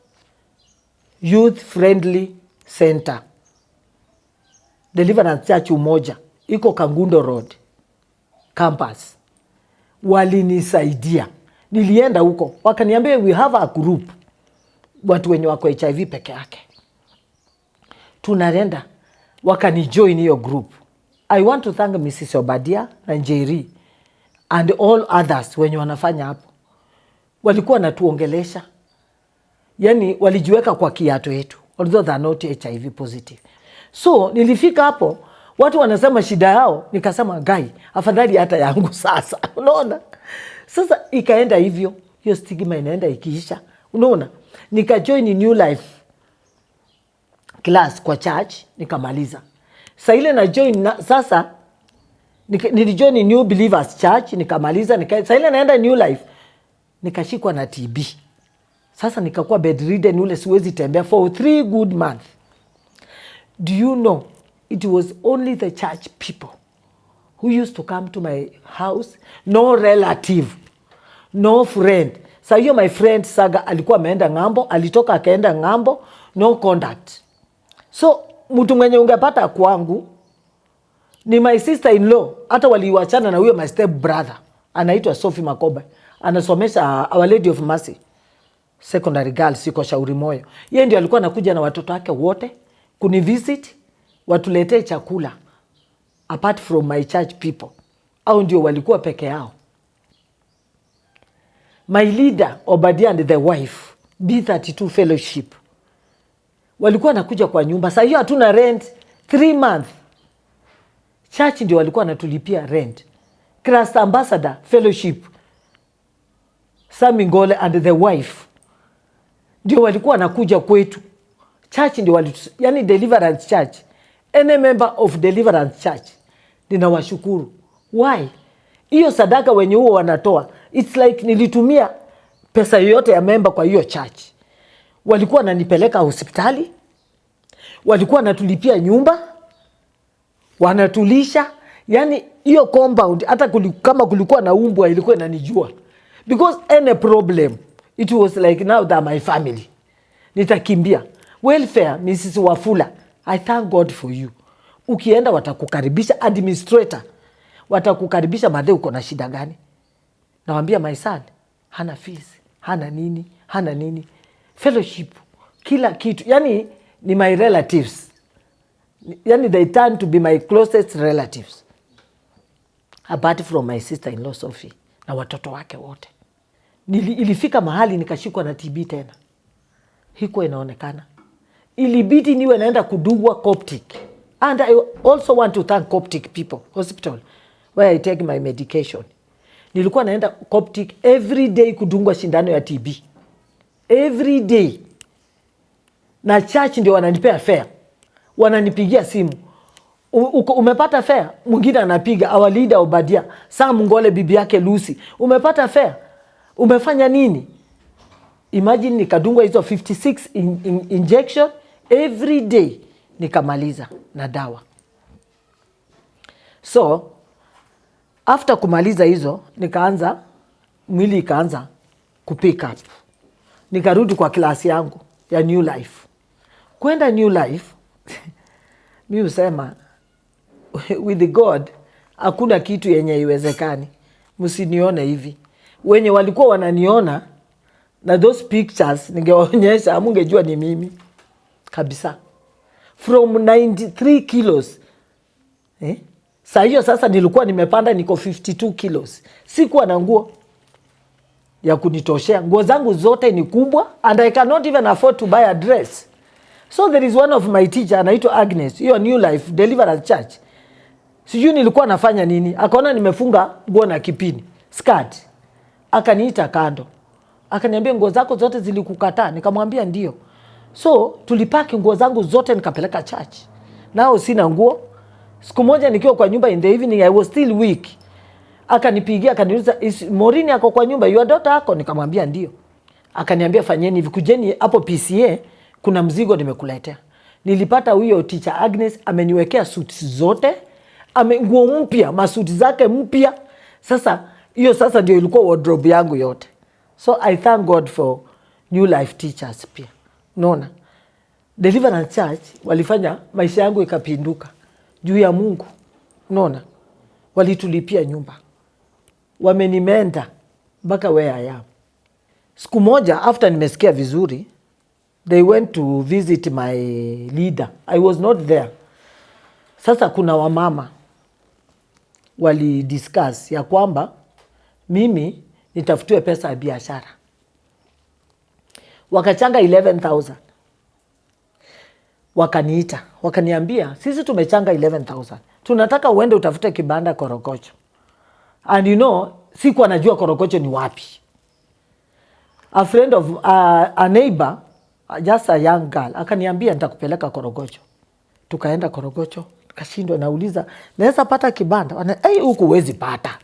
Youth Friendly Center. Deliverance Church Umoja iko Kangundo Road campus. Walinisaidia. Nilienda huko, wakaniambia, we have a group, watu wenye wako HIV peke yake. Tunaenda, wakanijoin hiyo group. I want to thank Mrs. Obadia na Njeri and all others wenye wanafanya hapo. Walikuwa natuongelesha. Yani walijiweka kwa kiato yetu, although they are not HIV positive. So nilifika hapo, watu wanasema shida yao, nikasema gai, afadhali hata yangu sasa. Unaona? Sasa ikaenda hivyo, hiyo stigma inaenda ikiisha. Unaona? Nikajoin New Life class kwa church, nikamaliza. Sasa ile na join sasa nilijoin New Believers Church, nikamaliza. Sasa ile naenda New Life, nikashikwa na TB. Sasa nikakuwa bedridden, ule siwezi tembea for 3 good months. Do you know, it was only the church people who used to come to my house, no relative, no friend. Sasa hiyo my friend Saga alikuwa ameenda ngambo, alitoka akaenda ngambo, no contact. So mtu mwenye ungepata kwangu ni my sister-in-law, hata waliwachana na huyo my step brother, anaitwa Sophie Makoba, anasomesha Our Lady of Mercy Secondary Girls siko Shauri Moyo. Yeye ndio alikuwa anakuja na watoto wake wote kuni visit, watuletee chakula apart from my church people. Au ndio walikuwa peke yao. My leader Obadia and the wife B32 fellowship walikuwa nakuja kwa nyumba. Sasa hiyo hatuna rent 3 months. Church ndio walikuwa natulipia rent. Christ Ambassador fellowship Sami Ngole and the wife ndio walikuwa nakuja kwetu. Church ndio yani Deliverance Church. Any member of Deliverance Church, ninawashukuru. Why? Hiyo sadaka wenye huo wanatoa, it's like nilitumia pesa yote ya member kwa hiyo church. Walikuwa wananipeleka hospitali, walikuwa wanatulipia nyumba, wanatulisha. Yani hiyo compound hata kama kulikuwa na umbwa ilikuwa inanijua. Because any problem, it was like now that my family. Nitakimbia. Welfare, Mrs. Wafula, I thank God for you. Ukienda watakukaribisha, administrator watakukaribisha, madhe uko na shida gani? Nawambia my son, hana fees, hana nini. Fellowship, kila kitu. Yani ni my relatives. Yani they turn to be my closest relatives. Apart from my sister-in-law Sophie na watoto wake wote. Ilifika mahali nikashikwa na TB tena. Hiko inaonekana. Ilibidi niwe naenda kudungwa Coptic. And I also want to thank Coptic people, hospital, where I take my medication. Nilikuwa naenda Coptic every day kudungwa shindano ya TB. Every day. Na church ndio wananipea fare. Wananipigia simu. Umepata fare? Mwingine anapiga, our leader Obadia, Sam Ngole bibi yake Lucy. Umepata fare? Umefanya nini? Imagine nikadungwa hizo 56 injection every day, nikamaliza na dawa. So after kumaliza hizo, mwili ikaanza kupick up. Nikarudi kwa klasi yangu ya New Life. Kwenda New Life, mimi husema with God hakuna kitu yenye iwezekani. Msinione hivi. Wenye walikuwa wananiona na those pictures ningewaonyesha, hamungejua ni mimi kabisa. From 93 kilos. Saa hiyo sasa nilikuwa nimepanda niko 52 kilos. Sikuwa na nguo ya kunitoshea. Nguo zangu zote ni kubwa and I cannot even afford to buy a dress. So there is one of my teacher anaitwa Agnes, hiyo New Life Deliverance Church. Sijui nilikuwa nafanya nini. Akaona nimefunga nguo na kipini, skirt. Akaniita kando. Akaniambia nguo zako zote zilikukataa. Nikamwambia ndio. So tulipaki nguo zangu zote nikapeleka church. Nao sina nguo. Siku moja nikiwa kwa nyumba in the evening, I was still weak. Akanipigia akaniuliza, Morini ako kwa nyumba, your daughter ako? Nikamwambia ndio. Akaniambia fanyeni hivi, kujeni hapo PCA, kuna mzigo nimekuletea. Nilipata huyo teacher Agnes ameniwekea suits zote, nguo mpya, masuti zake mpya. Sasa hiyo sasa ndio ilikuwa wardrobe yangu yote. So I thank God for New Life teachers pia. Unaona? Deliverance Church walifanya maisha yangu ikapinduka juu ya Mungu. Unaona? Walitulipia nyumba. Wamenimenda mpaka where I am. Siku moja after nimesikia vizuri, they went to visit my leader. I was not there. Sasa kuna wamama wali discuss ya kwamba mimi nitafutiwe pesa ya biashara. Wakachanga 11,000. Wakaniita, wakaniambia, sisi tumechanga 11,000. Tunataka uende utafute kibanda Korokocho. And you know, sikuwa najua Korokocho ni wapi. A friend of a neighbor, just a young girl, akaniambia nitakupeleka Korokocho. Tukaenda Korokocho, tukashindwa, nauliza, naweza pata kibanda? Huku huwezi pata.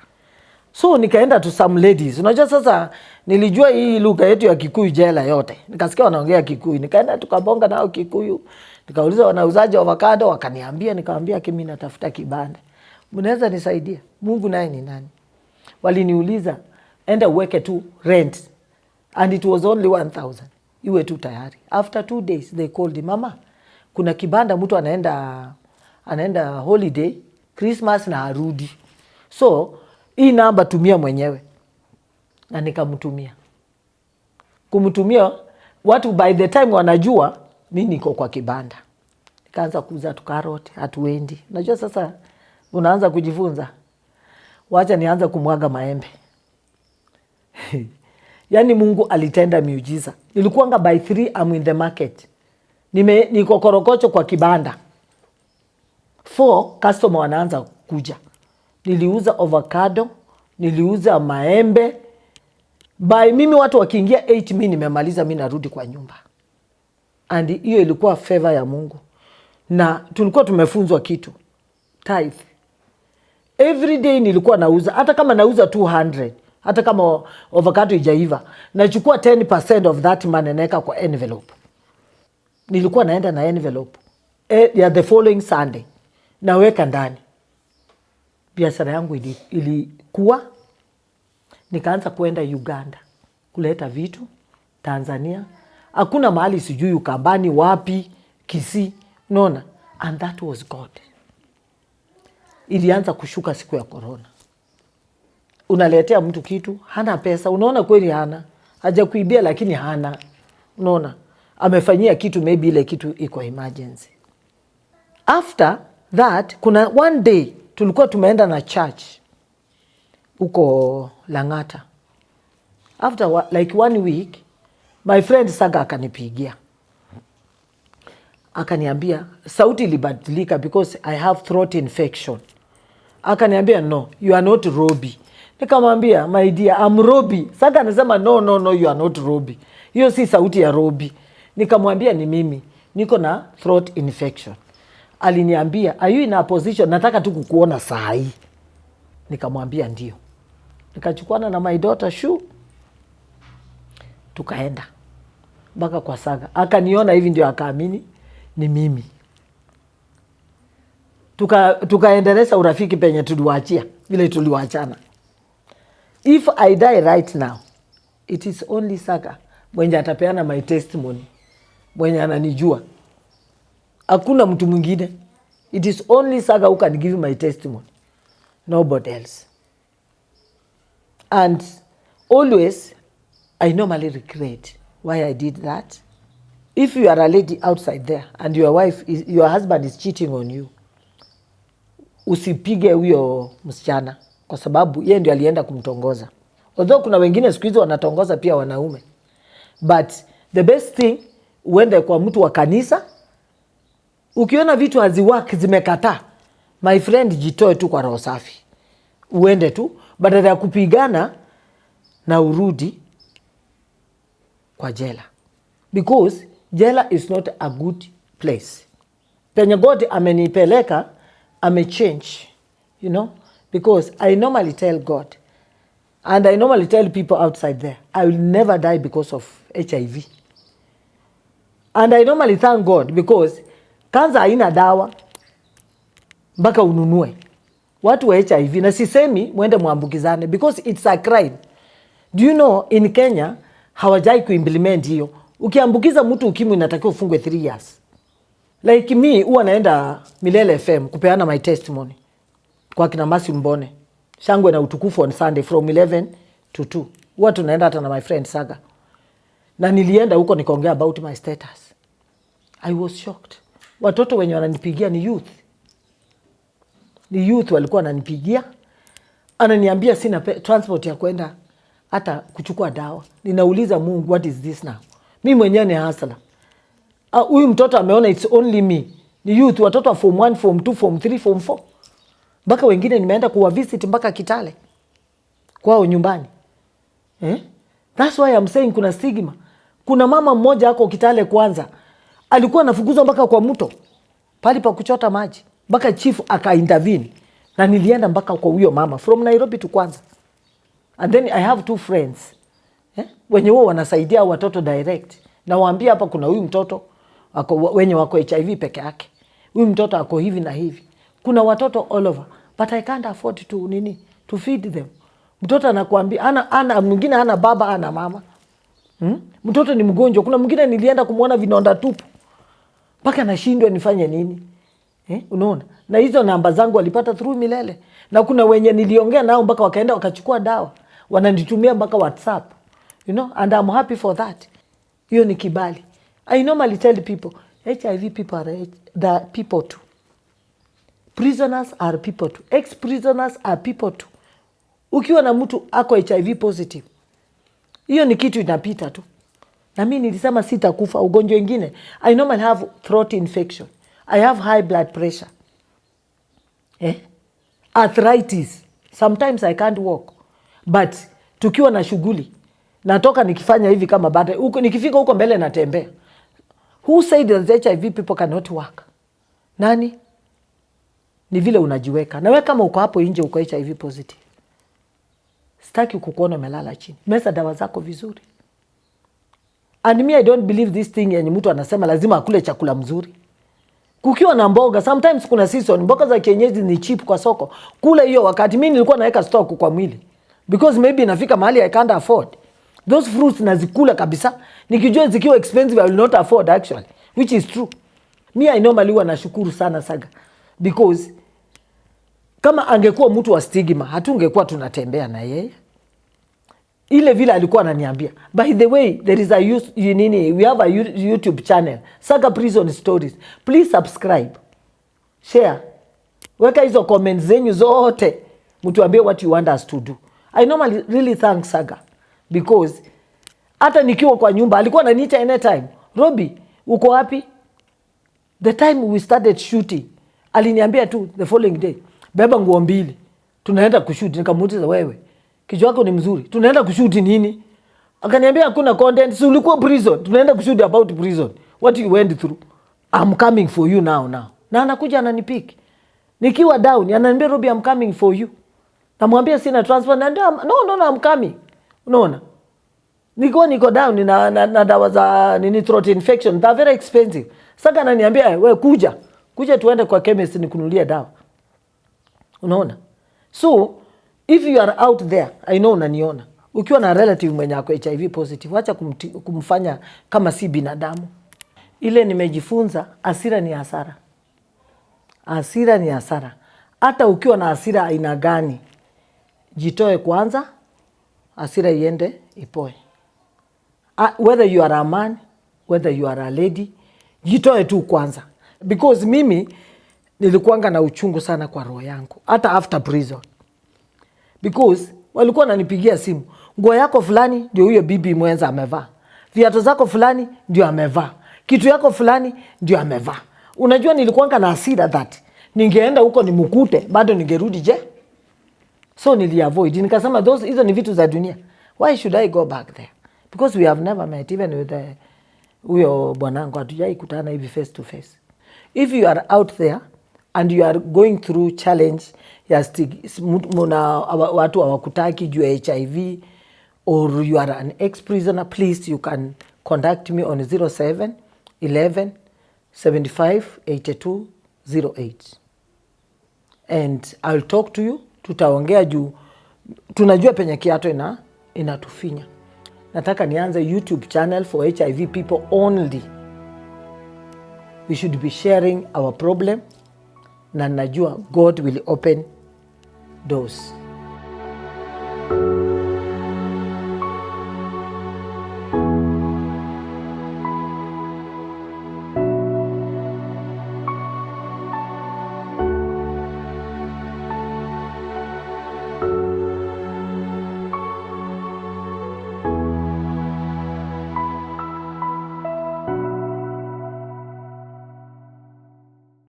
So nikaenda to some ladies. Unajua sasa nilijua hii lugha yetu ya Kikuyu jela yote. Nikasikia wanaongea Kikuyu. Nikaenda tukabonga nao Kikuyu. Nikauliza wanauzaji avocado, wakaniambia, nikamwambia mimi natafuta kibanda. Mnaweza nisaidia? Mungu naye ni nani? Waliniuliza, enda uweke tu rent. And it was only 1,000. Iwe tu tayari. After 2 days they called him, mama, kuna kibanda mtu anaenda holiday, Christmas na arudi. So hii namba tumia mwenyewe. Na nikamtumia. Kumtumia watu by the time wanajua mimi niko kwa kibanda. Nikaanza kuuza karoti, hatuendi. Unajua sasa unaanza kujifunza. Wacha nianza kumwaga maembe. Yani Mungu alitenda miujiza. Nilikuanga by 3 I'm in the market. Niko Korokocho kwa kibanda. 4 customer wanaanza kuja. Niliuza avocado, niliuza maembe. By mimi watu wakiingia 8 mimi nimemaliza, mimi narudi kwa nyumba. And hiyo ilikuwa favor ya Mungu. Na tulikuwa tumefunzwa kitu. Tithe. Every day nilikuwa nauza, hata kama nauza 200, hata kama avocado ijaiva, nachukua 10% of that money naeka kwa envelope. Nilikuwa naenda na envelope ya the following Sunday, naweka ndani. Biashara yangu ilikuwa, nikaanza kuenda Uganda kuleta vitu Tanzania. Hakuna mahali sijui Ukambani wapi, Kisii, unaona? And that was God. Ilianza kushuka siku ya corona. Unaletea mtu kitu, hana pesa, unaona kweli hana. Hajakuibia lakini hana. Unaona? Amefanyia kitu, maybe ile kitu iko emergency. After that, kuna one day tulikuwa tumeenda na church uko Lang'ata. After like 1 week, my friend Saga akanipigia. Akaniambia, sauti ilibadilika because I have throat infection. Akaniambia, no, you are not Robby. Nikamwambia, my dear, I'm Robby. Saga anasema, no, you are not Robby. Hiyo si sauti ya Robby. Nikamwambia ni mimi, niko na throat infection. Aliniambia, are you in a position, nataka tu kukuona saa hii. Nikamwambia ndio. Nikachukuana na my daughter shoe. Tukaenda mpaka kwa Saga. Akaniona hivi ndio akaamini ni mimi. Tukaendeleza urafiki penye tuliwaachia, vile tuliwaachana. If I die right now, it is only Saga mwenye atapeana my testimony, mwenye ananijua. Hakuna mtu mwingine. It is only Saga who can give my testimony. Nobody else. And always, I normally regret why I did that. If you are a lady outside there and your husband is cheating on you, usipige huyo msichana kwa sababu yeye ndio alienda kumtongoza. Although kuna wengine siku hizo wanatongoza pia wanaume. But the best thing, uende kwa mtu wa kanisa. Ukiona vitu haziwaki, zimekataa, my friend, jitoe tu kwa roho safi. Uende tu badala ya kupigana na urudi kwa jela. Because jela is not a good place. Penye God amenipeleka, amechange, you know? Because I normally tell God, and I normally tell people outside there, I will never die because of HIV. And I normally thank God because kanza haina dawa mpaka ununue. Watu wa HIV, na sisemi mwende muambukizane because it's a crime. Do you know in Kenya hawajai kuimplement hiyo. Ukiambukiza mtu ukimwi inatakiwa ufungwe 3 years. Like me, huwa naenda Milele FM kupeana my testimony kwa kina Masi Mbone, Shangwe na Utukufu on Sunday from 11 to 2. Huwa tunaenda hata na my friend Saga. Na nilienda huko nikaongea about my status. I was shocked. Watoto wenye wananipigia ni youth. Ni youth walikuwa wananipigia. Ananiambia sina transport ya kwenda hata kuchukua dawa. Ninauliza Mungu, what is this now? Mimi mwenyewe ni hustler. Huyu mtoto ameona it's only me. Ni youth, watoto wa form 1, form 2, form 3, form 4. Mpaka wengine nimeenda kuwa visit mpaka Kitale kwao nyumbani. That's why I'm saying kuna stigma. Kuna mama mmoja hako Kitale kwanza, alikuwa anafukuzwa mpaka kwa mto pale pa kuchota maji, mpaka chief aka-intervene. Na nilienda mpaka kwa huyo mama from Nairobi to Kwanza. And then I have 2 friends wenye wao wanasaidia watoto direct. Na waambia hapa kuna huyu mtoto wenye wako HIV peke yake. Huyu mtoto ako hivi na hivi. Kuna watoto all over, but I can't afford to feed them. Mtoto anakuambia ana mwingine hana baba hana mama. Mtoto ni mgonjwa. Kuna mwingine nilienda kumuona vinonda tupu. Mpaka nashindwa nifanye nini? Unaona? Na hizo namba zangu walipata through Milele. Na kuna wenye niliongea nao mpaka wakaenda wakachukua dawa. Wananitumia mpaka WhatsApp. You know, and I'm happy for that. Hiyo ni kibali. I normally tell people, HIV people are the people too. Prisoners are people too. Ex-prisoners are people too. Ukiwa na mtu ako HIV positive, hiyo ni kitu inapita tu. Na mimi nilisema sitakufa ugonjwa wengine. I normally have throat infection. I have high blood pressure. Arthritis. Sometimes I can't walk. But tukiwa na shughuli, natoka nikifanya hivi kama baada, nikifika huko mbele natembea. Who said that HIV people cannot work? Nani? ni vile unajiweka. Na wewe kama uko hapo nje uko HIV positive, sitaki kukuona umelala chini. Meza dawa zako vizuri. And me, I don't believe this thing yenye mtu anasema lazima akule chakula mzuri. Kukiwa na mboga, sometimes kuna season, mboga za kienyeji ni cheap kwa soko. Kula hiyo wakati mimi nilikuwa naweka stock kwa mwili. Because maybe inafika mahali I can't afford. Those fruits nazikula kabisa. Nikijua zikiwa expensive I will not afford actually. Which is true. Me, I normally huwa nashukuru sana Saga. Because kama angekuwa mtu wa stigma, hatungekuwa tunatembea na yeye. Ile vile alikuwa ananiambia. By the way, there is we have a YouTube channel, Saga Prison Stories. Please subscribe. Share. Weka hizo comments zenyu zote. Mtuambie what you want us to do. I normally really thank Saga. Because hata nikiwa kwa nyumba alikuwa ananiita anytime. Robby, uko wapi? The time we started shooting, aliniambia tu the following day, beba nguo mbili, tunaenda kushoot. Nikamuuliza, wewe kichwa chako ni mzuri, tunaenda kushoot nini? Akaniambia hakuna content, si ulikuwa prison, tunaenda kushoot about prison, what you went through. I'm coming for you now. Na anakuja ananipick. Nikiwa down, ananiambia Robby, I'm coming for you. Namwambia sina transfer, na no, I'm coming. Unaona? Niko down na dawa za throat infection, they're very expensive. Sasa ananiambia wewe kuja tuende kwa chemist nikununulie dawa. Unaona? So if you are out there, I know unaniona. Ukiwa na relative mwenye ako HIV positive, acha kumfanya kama si binadamu. Ile nimejifunza, hasira ni hasara. Hasira ni hasara. Hata ukiwa na hasira aina gani, jitoe kwanza, hasira iende ipoe. Whether you are a man, whether you are a lady, jitoe tu kwanza. Because mimi nilikuanga na uchungu sana kwa roho yangu, hata after prison. Because walikuwa wananipigia simu, nguo yako fulani ndio huyo bibi mwenza amevaa, viatu zako fulani ndio amevaa, kitu yako fulani ndio amevaa. Unajua nilikuanga na hasira that ningeenda huko nimukute, bado ningerudi je? So niliavoid. Nikasema hizo ni vitu za dunia. Why should I go back there? Because we have never met, even with huyo bwanangu hatujai kutana hivi face to face. If you are out there and you are going through challenge ya watu hawakutaki juu ya HIV, or you are an ex-prisoner, please you can contact me on 07 11 75 82 08 and I'll talk to you. Tutaongea juu tunajua penye kiato inatufinya. Nataka nianze YouTube channel for HIV people only. We should be sharing our problem, na najua God will open doors.